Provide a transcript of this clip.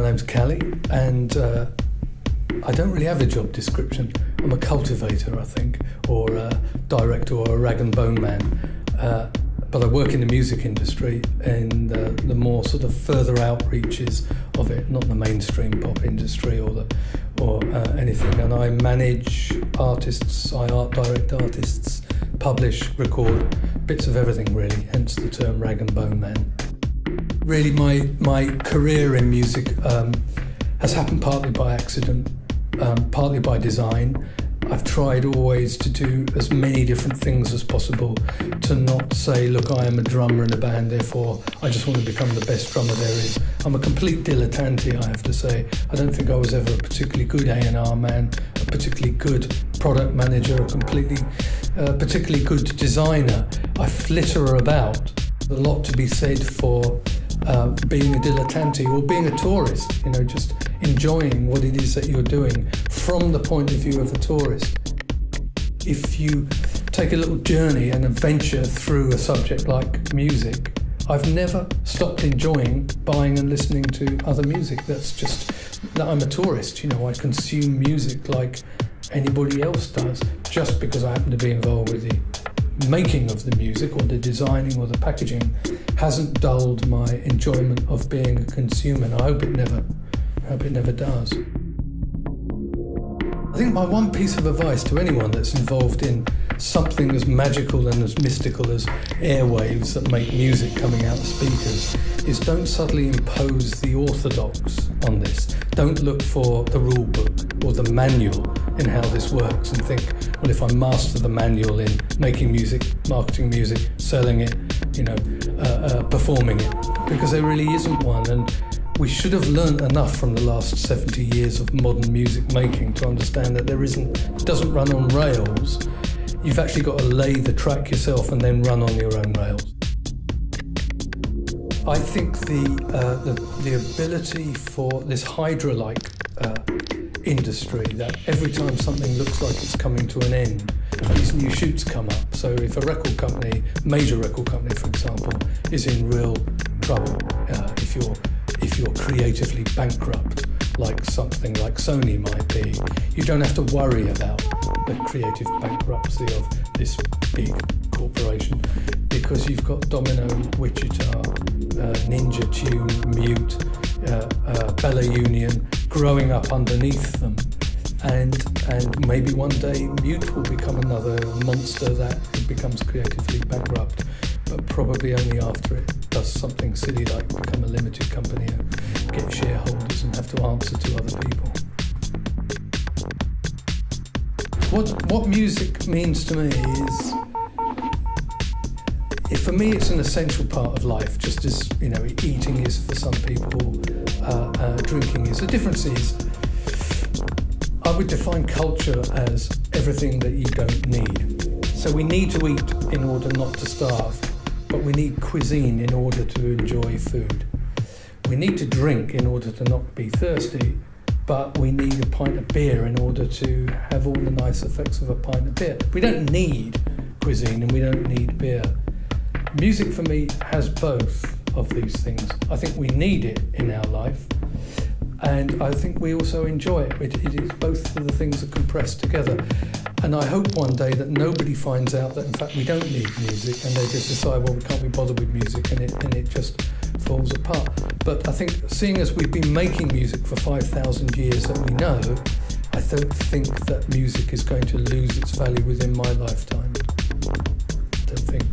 name's Callie, and I don't really have a job description. I'm a cultivator, I think, or a director or a rag and bone man. But I work in the music industry in the more sort of further outreaches of it, not the mainstream pop industry or anything. And I manage artists, I art direct artists, publish, record bits of everything really, hence the term rag and bone man. Really my career in music has happened partly by accident, partly by design. I've tried always to do as many different things as possible, to not say, look, I am a drummer in a band, therefore I just want to become the best drummer there is. I'm a complete dilettante, I have to say. I don't think I was ever a particularly good A&R man, a particularly good product manager, a particularly good designer. I flitter about. There's a lot to be said for being a dilettante or being a tourist, just enjoying what it is that you're doing from the point of view of a tourist. If you take a little journey and adventure through a subject like music, I've never stopped enjoying buying and listening to other music. That's just that I'm a tourist, I consume music like anybody else does, just because I happen to be involved with the making of the music or the designing or the packaging hasn't dulled my enjoyment of being a consumer, and I hope it never does. I think my one piece of advice to anyone that's involved in something as magical and as mystical as airwaves that make music coming out of speakers is don't subtly impose the orthodox on this. Don't look for the rule book or the manual in how this works and think, well, if I master the manual in making music, marketing music, selling it, performing it, because there really isn't one. And we should have learned enough from the last 70 years of modern music making to understand that it doesn't run on rails. You've actually got to lay the track yourself and then run on your own rails. I think the ability for this Hydra-like industry, that every time something looks like it's coming to an end, these new shoots come up. So if a record company, major record company for example, is in real trouble, if you're creatively bankrupt, like something like Sony might be, you don't have to worry about the creative bankruptcy of this big corporation, because you've got Domino, Wichita, Ninja Tune, Mute, Bella Union growing up underneath them, and maybe one day Mute will become another monster that becomes creatively bankrupt, but probably only after it does something silly like become a limited company and get shareholders and have to answer to other people. What music means to me is, for me it's an essential part of life, just as eating is for some people, drinking is. The difference is, I would define culture as everything that you don't need. So we need to eat in order not to starve, but we need cuisine in order to enjoy food. We need to drink in order to not be thirsty, but we need a pint of beer in order to have all the nice effects of a pint of beer. We don't need cuisine and we don't need beer. Music for me has both of these things. I think we need it in our life, and I think we also enjoy it. It is both of the things are compressed together. And I hope one day that nobody finds out that in fact we don't need music, and they just decide, well, we can't be bothered with music, and it just falls apart. But I think, seeing as we've been making music for 5,000 years that we know, I don't think that music is going to lose its value within my lifetime. I don't think.